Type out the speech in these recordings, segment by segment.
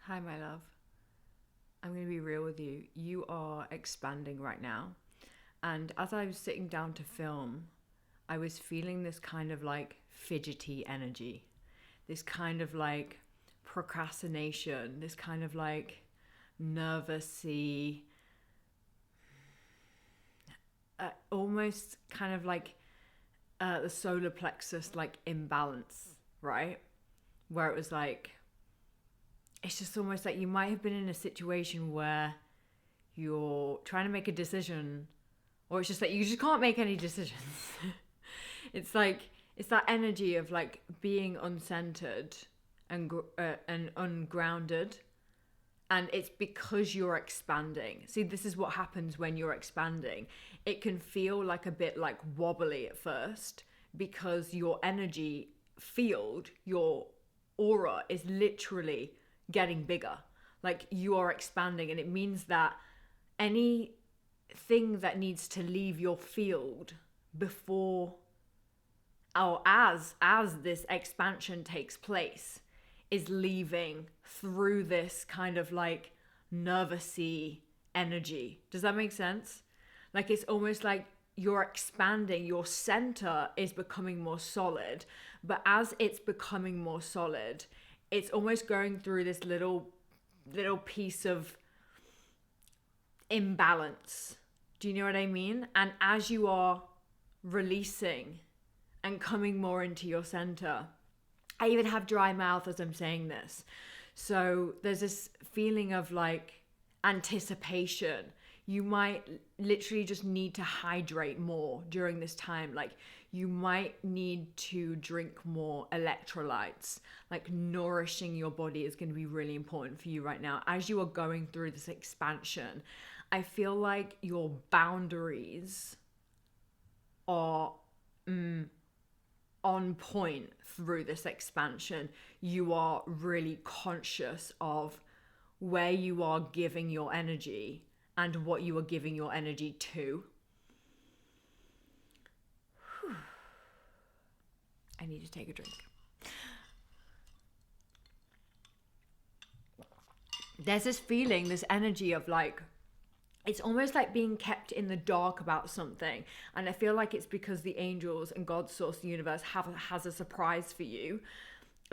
Hi, my love. I'm going to be real with you. You are expanding right now. And as I was sitting down to film, I was feeling this kind of like fidgety energy, this kind of like procrastination, this kind of like nervousy, almost kind of like the solar plexus like imbalance, right? Where it was like, it's just almost like you might have been in a situation where you're trying to make a decision, or it's just that you just can't make any decisions. It's like it's that energy of like being uncentered and ungrounded, and it's because you're expanding. See, this is what happens when you're expanding. It can feel like a bit like wobbly at first because your energy field, your aura is literally getting bigger. Like you are expanding, and it means that anything that needs to leave your field before or as this expansion takes place is leaving through this kind of like nervousy energy. Does that make sense? Like it's almost like you're expanding, your center is becoming more solid, but as it's becoming more solid, it's almost going through this little piece of imbalance. Do you know what I mean? And as you are releasing and coming more into your center, I even have dry mouth as I'm saying this. So there's this feeling of like anticipation. You might literally just need to hydrate more during this time. Like you might need to drink more electrolytes. Like nourishing your body is going to be really important for you right now. As you are going through this expansion, I feel like your boundaries are on point through this expansion. You are really conscious of where you are giving your energy and what you are giving your energy to. I need to take a drink. There's this feeling, this energy of like, it's almost like being kept in the dark about something. And I feel like it's because the angels and God's source, the universe, has a surprise for you.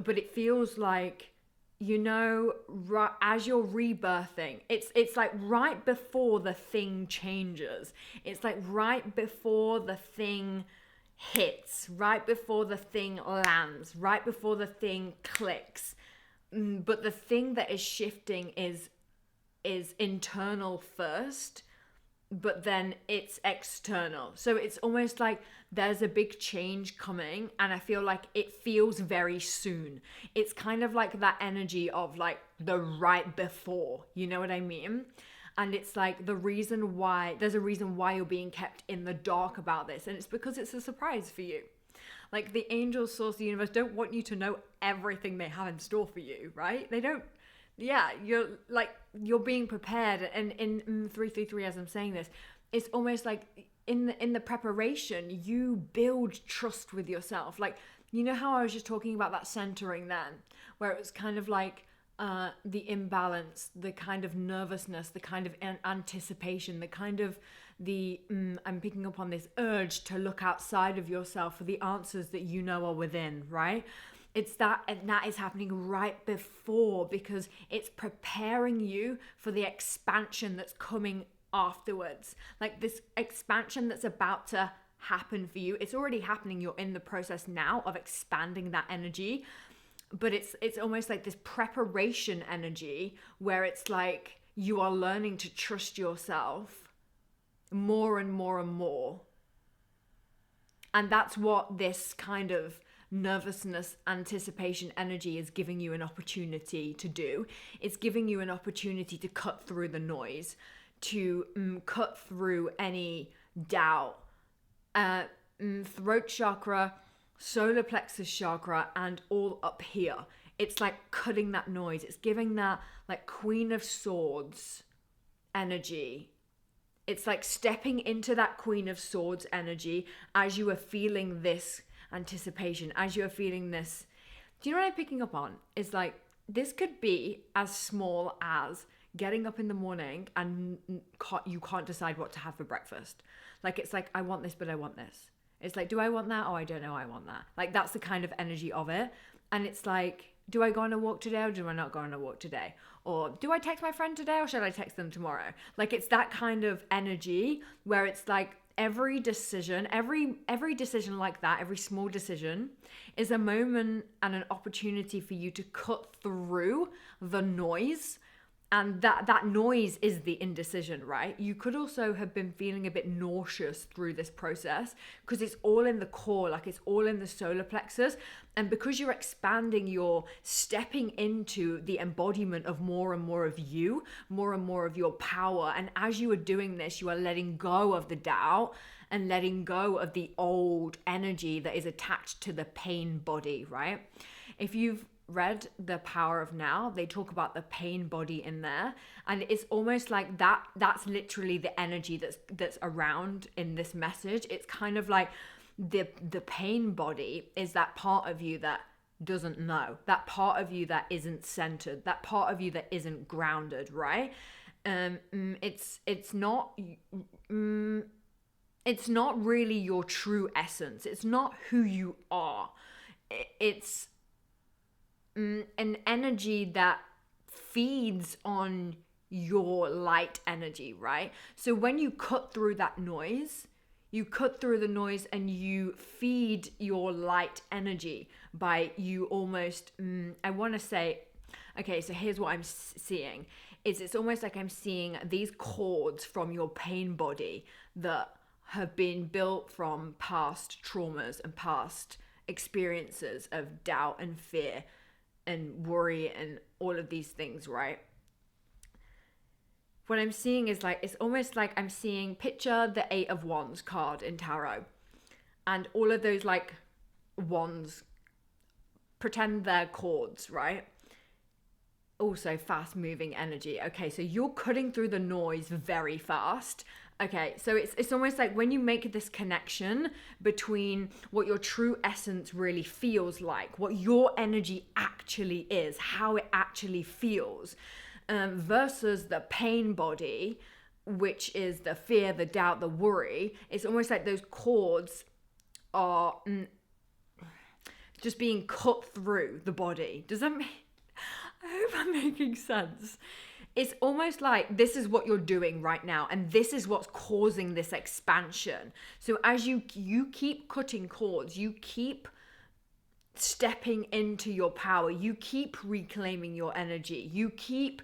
But it feels like, you know, right, as you're rebirthing, it's like right before the thing changes. It's like right before the thing hits, right before the thing lands, right before the thing clicks. But the thing that is shifting is internal first, but then it's external. So it's almost like there's a big change coming, and I feel like it feels very soon. It's kind of like that energy of like the right before, you know what I mean? And it's like there's a reason why you're being kept in the dark about this, and it's because it's a surprise for you. Like the angels, source, the universe don't want you to know everything they have in store for you, right? They don't. Yeah, you're being prepared. And in 333, as I'm saying this, it's almost like in the preparation, you build trust with yourself. Like, you know how I was just talking about that centering then, where it was kind of like the imbalance, the kind of nervousness, the kind of anticipation, the kind of I'm picking up on this urge to look outside of yourself for the answers that you know are within, right? It's that, and that is happening right before, because it's preparing you for the expansion that's coming afterwards. Like this expansion that's about to happen for you. It's already happening. You're in the process now of expanding that energy, but it's almost like this preparation energy where it's like you are learning to trust yourself more and more and more. And that's what this kind of nervousness, anticipation energy is giving you an opportunity to do. It's giving you an opportunity to cut through the noise, to cut through any doubt. Throat chakra, solar plexus chakra, and all up here. It's like cutting that noise. It's giving that like Queen of Swords energy. It's like stepping into that Queen of Swords energy as you are feeling this anticipation, as you're feeling this. Do you know what I'm picking up on? It's like this could be as small as getting up in the morning and you can't decide what to have for breakfast. Like, it's like, I want this, but I want this. It's like, do I want that? Oh, I don't know, I want that. Like, that's the kind of energy of it. And it's like, do I go on a walk today or do I not go on a walk today? Or do I text my friend today or should I text them tomorrow? Like, it's that kind of energy where it's like every decision, every decision like that, every small decision is a moment and an opportunity for you to cut through the noise. And that noise is the indecision, right? You could also have been feeling a bit nauseous through this process because it's all in the core, like it's all in the solar plexus. And because you're expanding, you're stepping into the embodiment of more and more of you, more and more of your power. And as you are doing this, you are letting go of the doubt and letting go of the old energy that is attached to the pain body, right? If you've read The Power of Now, they talk about the pain body in there, and it's almost like that's literally the energy that's around in this message. It's kind of like the pain body is that part of you that doesn't know, that part of you that isn't centered, that part of you that isn't grounded, right? It's not really your true essence. It's not who you are. It's an energy that feeds on your light energy, right? So when you cut through that noise, you cut through the noise and you feed your light energy by you almost, I want to say, okay, so here's what I'm seeing. It's almost like I'm seeing these cords from your pain body that have been built from past traumas and past experiences of doubt and fear and worry and all of these things, right? What I'm seeing is like, it's almost like I'm seeing, picture the 8 of Wands card in tarot, and all of those like wands, pretend they're cords, right? Also fast moving energy. Okay, so you're cutting through the noise very fast. Okay, so it's almost like when you make this connection between what your true essence really feels like, what your energy actually is, how it actually feels, versus the pain body, which is the fear, the doubt, the worry. It's almost like those cords are just being cut through the body. Does that make... I hope I'm making sense. It's almost like this is what you're doing right now, and this is what's causing this expansion. So as you keep cutting cords, you keep stepping into your power, you keep reclaiming your energy, you keep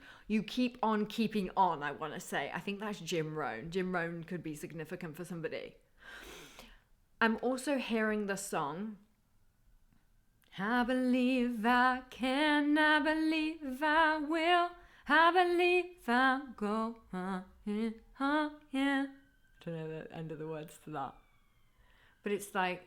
on keeping on, I want to say. I think that's Jim Rohn. Jim Rohn could be significant for somebody. I'm also hearing the song, I believe I can, I believe I will, I believe I'll go on, yeah. I don't know the end of the words to that. But it's like,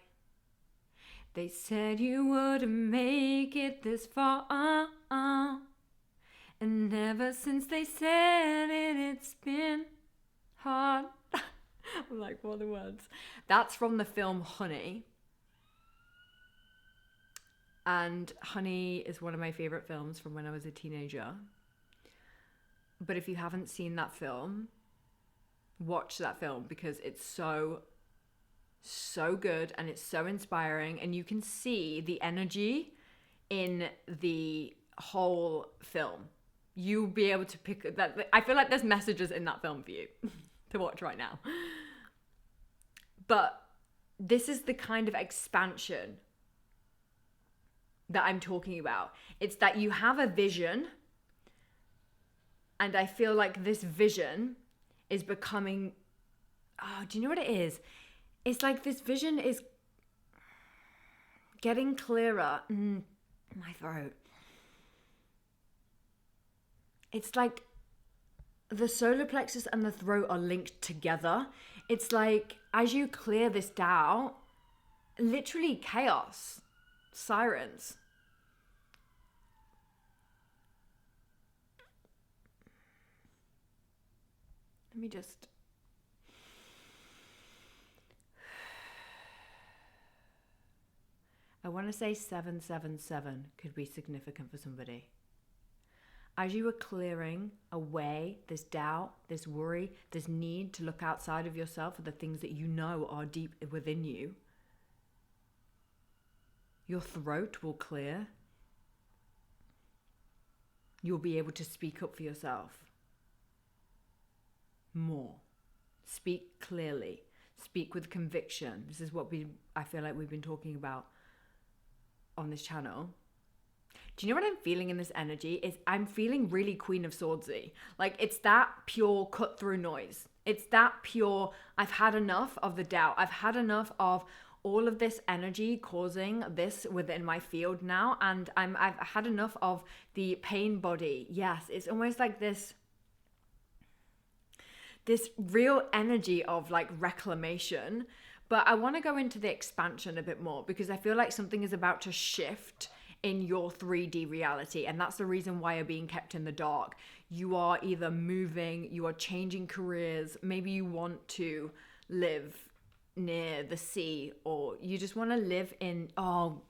they said you wouldn't make it this far, and ever since they said it, it's been hard. I'm like, what are the words? That's from the film Honey. And Honey is one of my favorite films from when I was a teenager. But if you haven't seen that film, watch that film because it's so good and it's so inspiring, and you can see the energy in the whole film. You'll be able to pick that. I feel like there's messages in that film for you to watch right now. But this is the kind of expansion that I'm talking about. It's that you have a vision, and I feel like this vision is becoming, do you know what it is? It's like this vision is getting clearer. My throat. It's like the solar plexus and the throat are linked together. It's like as you clear this doubt, literally chaos, sirens. Let me just... I want to say 777 could be significant for somebody. As you are clearing away this doubt, this worry, this need to look outside of yourself for the things that you know are deep within you, your throat will clear. You'll be able to speak up for yourself more. Speak clearly. Speak with conviction. This is what I feel like we've been talking about on this channel. Do you know what I'm feeling in this energy? I'm feeling really Queen of Swordsy. Like, it's that pure cut through noise. It's that pure, I've had enough of the doubt. I've had enough of all of this energy causing this within my field now. And I've had enough of the pain body. Yes, it's almost like this real energy of like reclamation. But I want to go into the expansion a bit more because I feel like something is about to shift in your 3D reality. And that's the reason why you're being kept in the dark. You are either moving, you are changing careers, maybe you want to live near the sea, or you just want to live in, oh,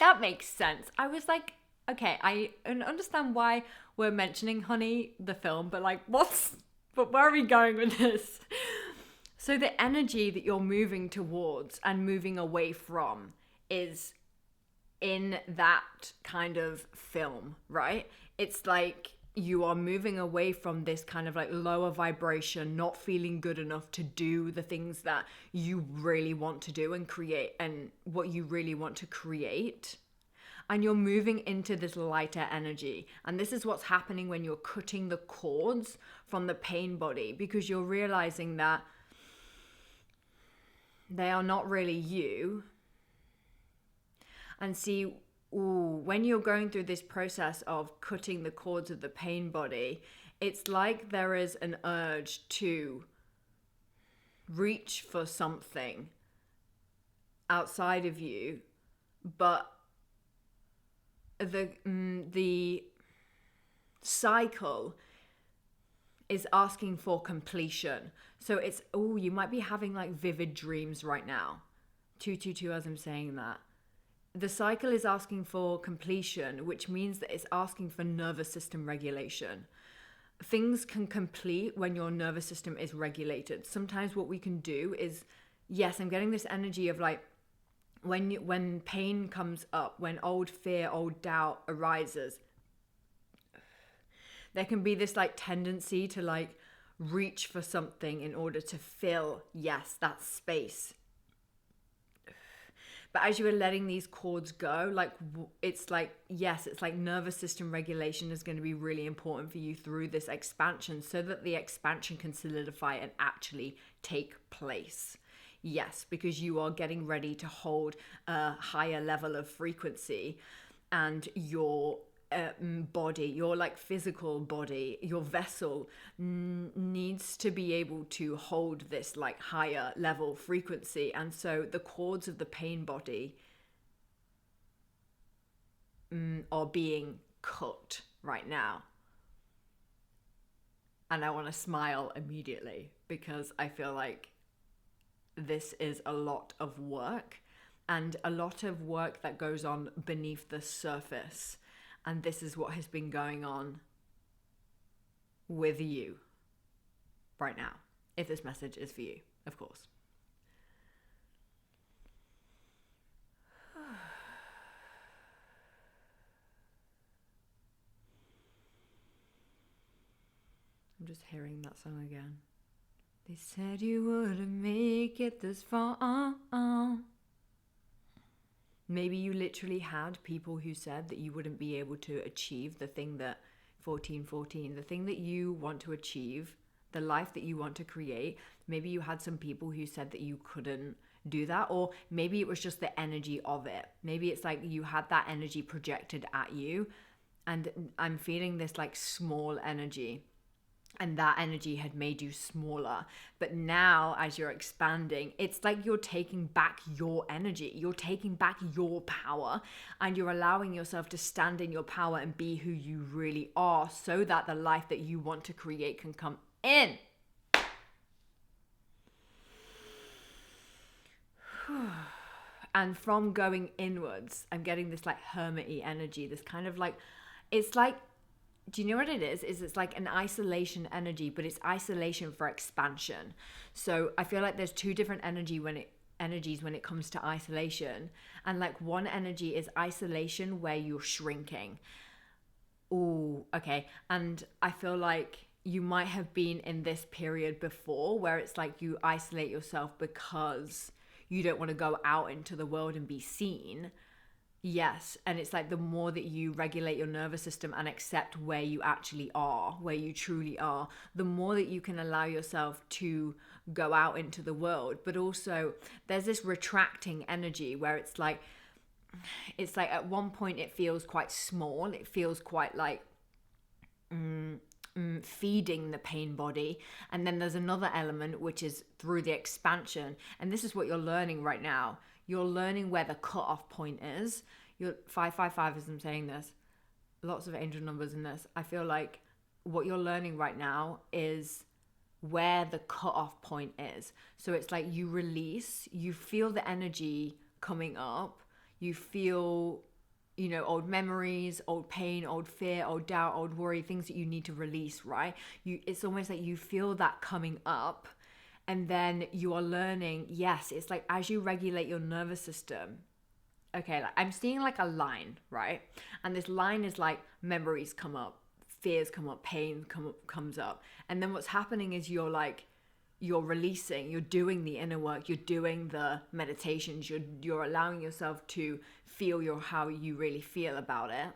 that makes sense. I was like, okay, I understand why we're mentioning Honey, the film, but like, but where are we going with this? So the energy that you're moving towards and moving away from is in that kind of film, right? It's like you are moving away from this kind of like lower vibration, not feeling good enough to do the things that you really want to do and create and what you really want to create. And you're moving into this lighter energy. And this is what's happening when you're cutting the cords from the pain body, because you're realizing that they are not really you. And see, when you're going through this process of cutting the cords of the pain body, it's like there is an urge to reach for something outside of you, but the cycle is asking for completion. So it's, you might be having like vivid dreams right now. 222 as I'm saying that. The cycle is asking for completion, which means that it's asking for nervous system regulation. Things can complete when your nervous system is regulated. Sometimes what we can do is, yes, I'm getting this energy of like, when pain comes up, when old fear, old doubt arises, there can be this like tendency to like reach for something in order to fill, yes, that space. But as you are letting these cords go, like it's like, yes, it's like nervous system regulation is going to be really important for you through this expansion so that the expansion can solidify and actually take place. Yes, because you are getting ready to hold a higher level of frequency, and your body, your like physical body, your vessel needs to be able to hold this like higher level frequency. And so the cords of the pain body are being cut right now. And I want to smile immediately because I feel like this is a lot of work, and a lot of work that goes on beneath the surface. And this is what has been going on with you right now, if this message is for you, of course. I'm just hearing that song again. They said you wouldn't make it this far. Maybe you literally had people who said that you wouldn't be able to achieve the thing that 1414, the thing that you want to achieve, the life that you want to create. Maybe you had some people who said that you couldn't do that, or maybe it was just the energy of it. Maybe it's like you had that energy projected at you, and I'm feeling this like small energy. And that energy had made you smaller. But now as you're expanding, it's like you're taking back your energy. You're taking back your power, and you're allowing yourself to stand in your power and be who you really are, so that the life that you want to create can come in. And from going inwards, I'm getting this like hermit-y energy, this kind of like, it's like, do you know what it is? It's like an isolation energy, but it's isolation for expansion. So I feel like there's two different energies when it comes to isolation. And like one energy is isolation where you're shrinking. Oh, okay. And I feel like you might have been in this period before where it's like you isolate yourself because you don't want to go out into the world and be seen. Yes, and it's like the more that you regulate your nervous system and accept where you actually are, where you truly are, the more that you can allow yourself to go out into the world. But also there's this retracting energy where it's like at one point it feels quite small. It feels quite like feeding the pain body. And then there's another element which is through the expansion. And this is what you're learning right now. You're learning where the cutoff point is. You're 555 as I'm saying this. Lots of angel numbers in this. I feel like what you're learning right now is where the cutoff point is. So it's like you release, you feel the energy coming up, you feel, old memories, old pain, old fear, old doubt, old worry, things that you need to release, right? It's almost like you feel that coming up. And then you are learning, yes, it's like as you regulate your nervous system, okay, like I'm seeing like a line, right? And this line is like memories come up, fears come up, pain comes up. And then what's happening is you're releasing, you're doing the inner work, you're doing the meditations, you're allowing yourself to feel how you really feel about it.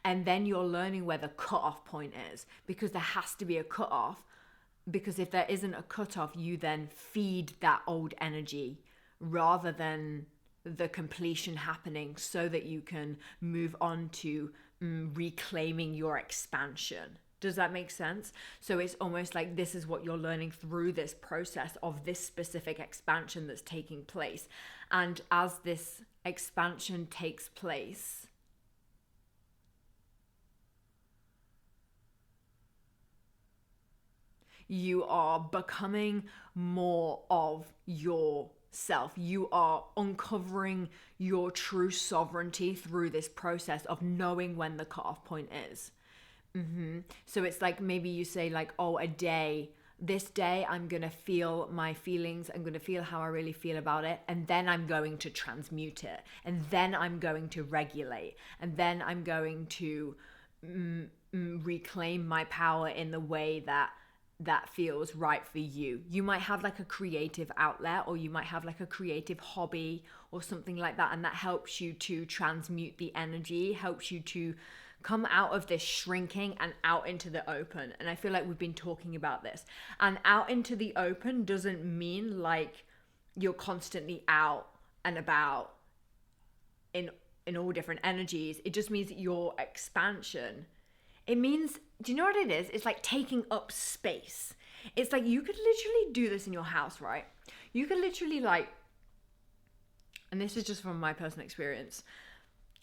And then you're learning where the cutoff point is, because there has to be a cutoff. Because if there isn't a cutoff, you then feed that old energy rather than the completion happening so that you can move on to reclaiming your expansion. Does that make sense? So it's almost like this is what you're learning through this process of this specific expansion that's taking place. And as this expansion takes place, you are becoming more of yourself. You are uncovering your true sovereignty through this process of knowing when the cutoff point is. So it's like maybe you say like, oh, this day I'm going to feel my feelings. I'm going to feel how I really feel about it. And then I'm going to transmute it. And then I'm going to regulate. And then I'm going to reclaim my power in the way that feels right for you. You might have like a creative outlet, or you might have like a creative hobby or something like that, and that helps you to transmute the energy, helps you to come out of this shrinking and out into the open. And I feel like we've been talking about this. And out into the open doesn't mean like you're constantly out and about in all different energies. It just means that your expansion, it means, do you know what it is? It's like taking up space. It's like you could literally do this in your house, right? You could literally like, and this is just from my personal experience,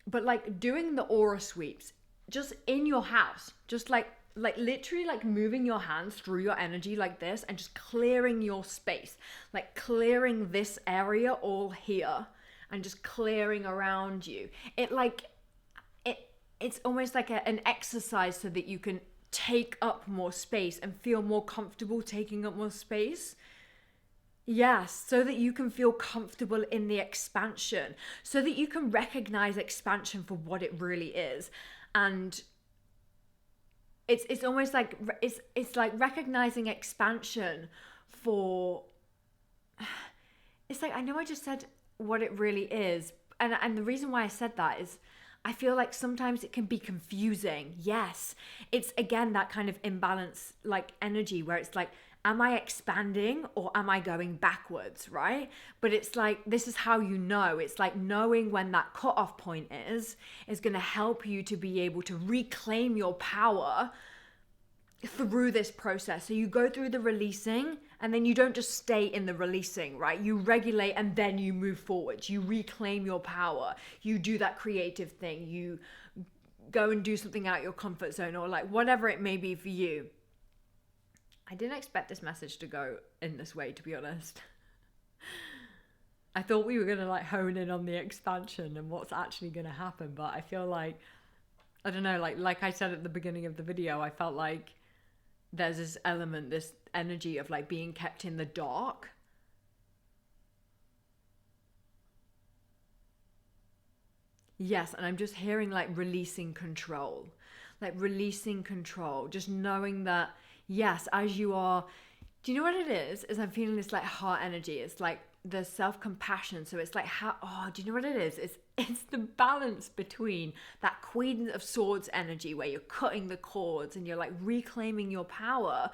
but like doing the aura sweeps just in your house, just like literally like moving your hands through your energy like this and just clearing your space, like clearing this area all here and just clearing around you. It's almost like an exercise so that you can take up more space and feel more comfortable taking up more space. Yes, so that you can feel comfortable in the expansion, so that you can recognize expansion for what it really is. And it's almost like it's like recognizing expansion for, it's like, I know I just said what it really is, and the reason why I said that is I feel like sometimes it can be confusing. Yes, it's again that kind of imbalance, like energy where it's like, am I expanding or am I going backwards, right? But it's like, this is how you know. It's like knowing when that cutoff point is going to help you to be able to reclaim your power through this process. So you go through the releasing and then you don't just stay in the releasing, right? You regulate and then you move forward. You reclaim your power. You do that creative thing. You go and do something out your comfort zone, or like whatever it may be for you. I didn't expect this message to go in this way, to be honest. I thought we were going to like hone in on the expansion and what's actually going to happen, but I feel like I don't know, like I said at the beginning of the video, I felt like there's this element, this energy of like being kept in the dark. Yes, and I'm just hearing like releasing control. Like releasing control. Just knowing that, yes, as you are. Do you know what it is? Is I'm feeling this like heart energy. It's like the self-compassion. So it's like how, oh, do you know what it is? It's the balance between that Queen of Swords energy where you're cutting the cords and you're like reclaiming your power.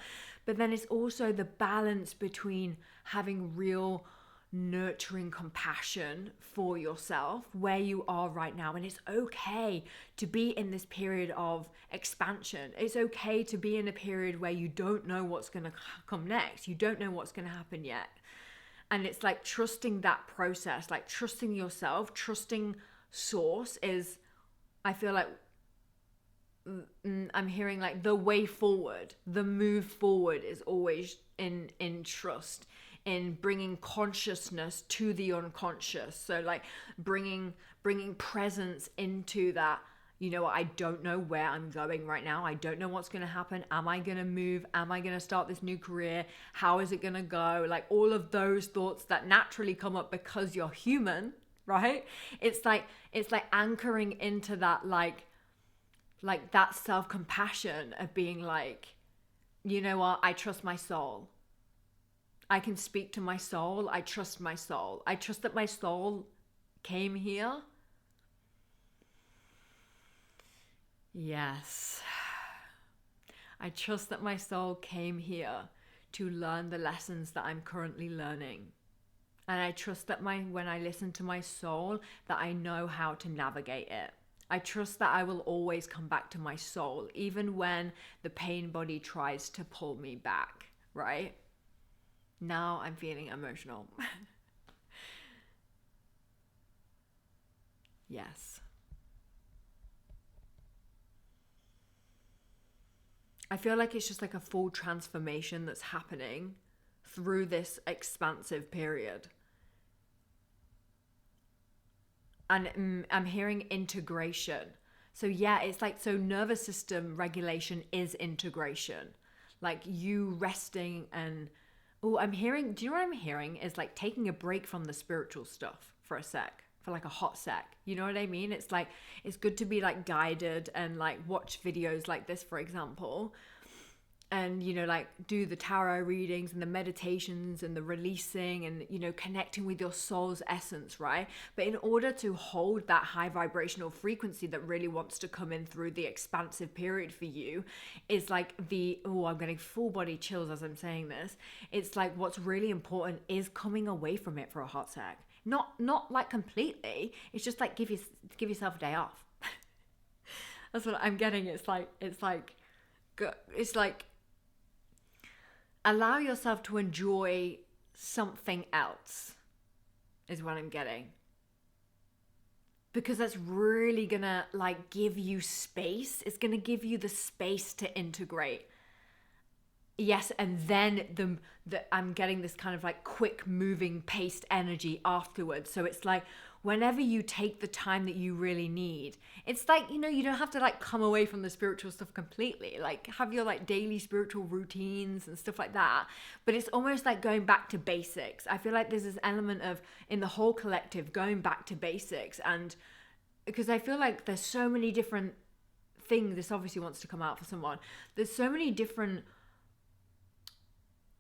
But then it's also the balance between having real nurturing compassion for yourself where you are right now. And it's okay to be in this period of expansion. It's okay to be in a period where you don't know what's going to come next. You don't know what's going to happen yet. And it's like trusting that process, like trusting yourself, trusting source is, I feel like I'm hearing like the way forward, the move forward is always in trust, in bringing consciousness to the unconscious. So like bringing presence into that. You know what? I don't know where I'm going right now. I don't know what's going to happen. Am I going to move? Am I going to start this new career? How is it going to go? Like all of those thoughts that naturally come up because you're human, right? It's like anchoring into that like that self-compassion of being like, you know what? I trust my soul. I can speak to my soul. I trust my soul. I trust that my soul came here. Yes. I trust that my soul came here to learn the lessons that I'm currently learning. And I trust that when I listen to my soul, that I know how to navigate it. I trust that I will always come back to my soul, even when the pain body tries to pull me back, right? Now I'm feeling emotional. Yes. I feel like it's just like a full transformation that's happening through this expansive period. And I'm hearing integration. So yeah, it's like, so nervous system regulation is integration. Like you resting and, oh, I'm hearing, do you know what I'm hearing? Is like taking a break from the spiritual stuff for a sec, for like a hot sec. You know what I mean? It's like, it's good to be like guided and like watch videos like this, for example. And, you know, like do the tarot readings and the meditations and the releasing and, you know, connecting with your soul's essence, right? But in order to hold that high vibrational frequency that really wants to come in through the expansive period for you is like I'm getting full body chills as I'm saying this. It's like what's really important is coming away from it for a hot sec. Not like completely. It's just like give yourself a day off. That's what I'm getting. It's like allow yourself to enjoy something else is what I'm getting. Because that's really gonna like give you space. It's gonna give you the space to integrate. Yes, and then I'm getting this kind of like quick moving paced energy afterwards. So it's like whenever you take the time that you really need, it's like, you know, you don't have to like come away from the spiritual stuff completely. Like have your like daily spiritual routines and stuff like that. But it's almost like going back to basics. I feel like there's this element of, in the whole collective, going back to basics. And because I feel like there's so many different things, this obviously wants to come out for someone. There's so many different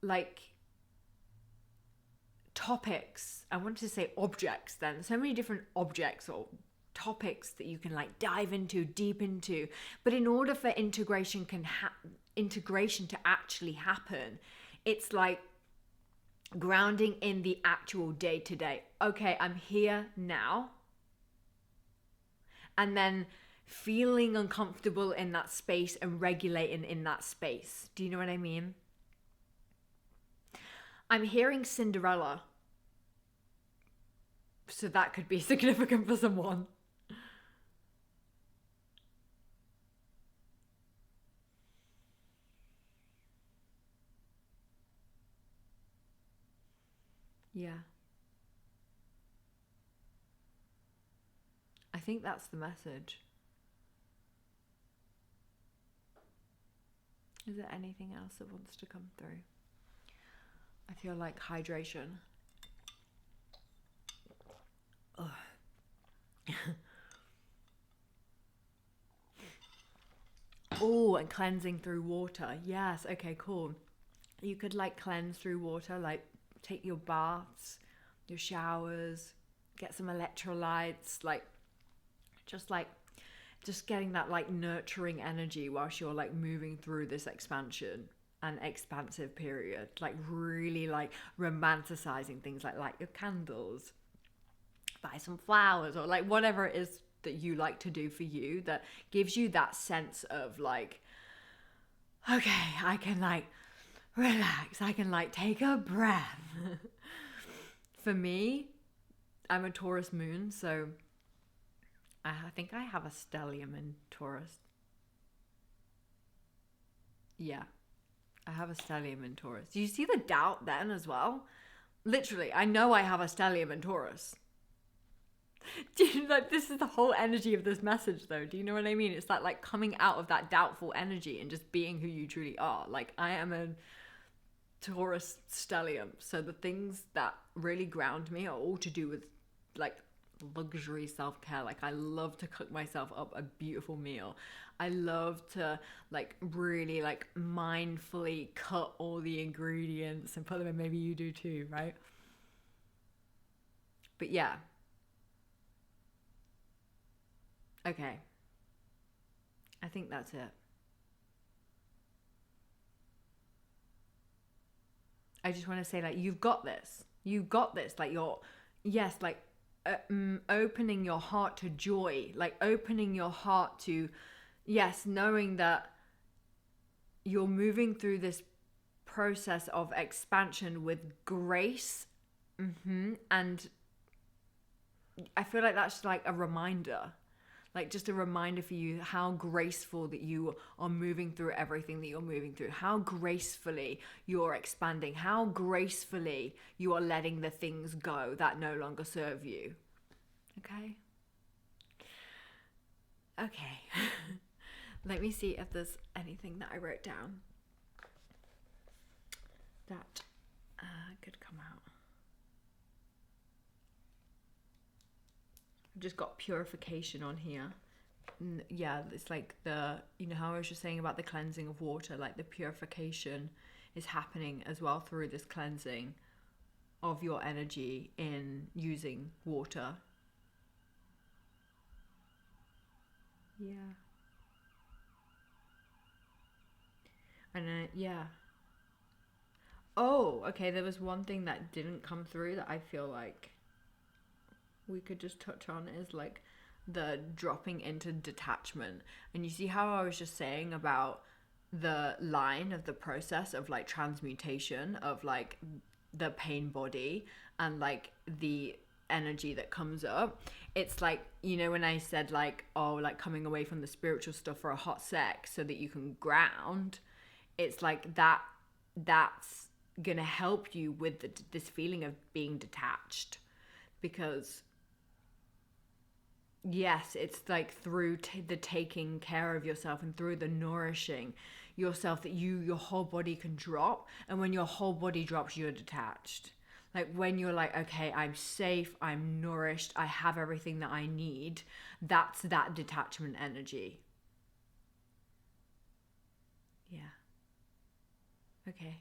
like topics, I wanted to say objects then, so many different objects or topics that you can like dive into, deep into. But in order for integration to actually happen, it's like grounding in the actual day to day. Okay, I'm here now. And then feeling uncomfortable in that space and regulating in that space. Do you know what I mean? I'm hearing Cinderella. So that could be significant for someone. Yeah. I think that's the message. Is there anything else that wants to come through? I feel like hydration. Oh, and cleansing through water. Yes, okay, cool. You could like cleanse through water, like take your baths, your showers, get some electrolytes, just getting that like nurturing energy whilst you're like moving through this expansion and expansive period, like really like romanticizing things, like light your candles, buy some flowers, or like whatever it is that you like to do for you that gives you that sense of like, okay, I can like relax, I can like take a breath. For me, I'm a Taurus moon, so I think I have a stellium in Taurus. Yeah, I have a stellium in Taurus. Do you see the doubt then as well? Literally, I know I have a stellium in Taurus. Do you like, this is the whole energy of this message though? Do you know what I mean? It's that like coming out of that doubtful energy and just being who you truly are. Like I am a Taurus stellium, so the things that really ground me are all to do with like luxury self-care. Like I love to cook myself up a beautiful meal. I love to like really like mindfully cut all the ingredients and put them in. Maybe you do too, right? But yeah, okay, I think that's it. I just want to say like you've got this, like you're, yes, like opening your heart to joy, like opening your heart to, yes, knowing that you're moving through this process of expansion with grace. And I feel like that's like a reminder, like just a reminder for you how graceful that you are moving through everything that you're moving through, how gracefully you're expanding, how gracefully you are letting the things go that no longer serve you. Okay. Let me see if there's anything that I wrote down that could come out. I've just got purification on here. Yeah, it's like the, you know how I was just saying about the cleansing of water, like the purification is happening as well through this cleansing of your energy in using water. Yeah. And yeah. Oh, okay, there was one thing that didn't come through that I feel like we could just touch on, is like the dropping into detachment. And you see how I was just saying about the line of the process of like transmutation of like the pain body and like the energy that comes up. It's like, you know, when I said like, oh, like coming away from the spiritual stuff for a hot sec so that you can ground, it's like that's gonna help you with this feeling of being detached. Because yes, it's like through the taking care of yourself and through the nourishing yourself that your whole body can drop. And when your whole body drops, you're detached. Like when you're like, okay, I'm safe, I'm nourished, I have everything that I need, that's that detachment energy. Yeah. Okay.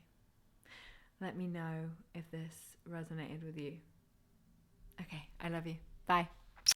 Let me know if this resonated with you. Okay, I love you. Bye.